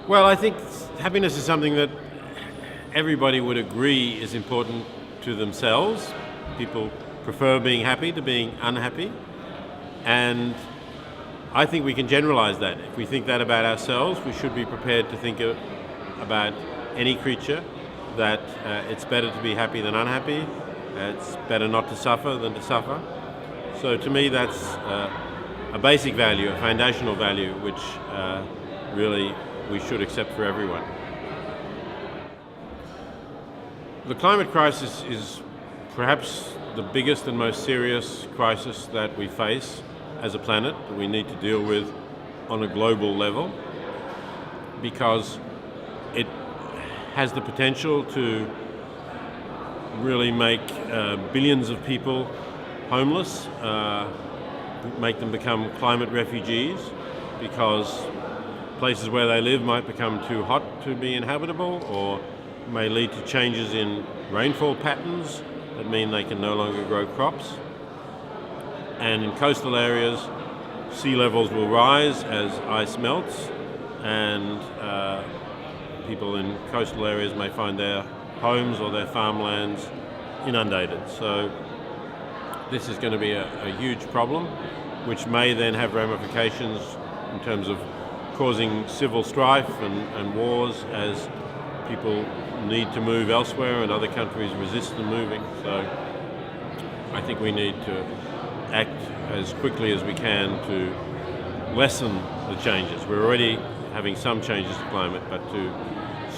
Well, I think happiness is something that everybody would agree is important to themselves. People prefer being happy to being unhappy. And I think we can generalize that. If we think that about ourselves, we should be prepared to think about any creature, that it's better to be happy than unhappy. It's better not to suffer than to suffer. So to me, that's a basic value, a foundational value, which really we should accept for everyone. The climate crisis is perhaps the biggest and most serious crisis that we face as a planet, that we need to deal with on a global level, because it has the potential to really make billions of people homeless, make them become climate refugees, because places where they live might become too hot to be inhabitable, or may lead to changes in rainfall patterns that mean they can no longer grow crops. And in coastal areas, sea levels will rise as ice melts, and people in coastal areas may find their homes or their farmlands inundated. So this is going to be a huge problem, which may then have ramifications in terms of causing civil strife and wars as people need to move elsewhere and other countries resist them moving. So I think we need to act as quickly as we can to lessen the changes. We're already having some changes to climate, but to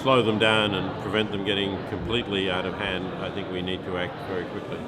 slow them down and prevent them getting completely out of hand, I think we need to act very quickly.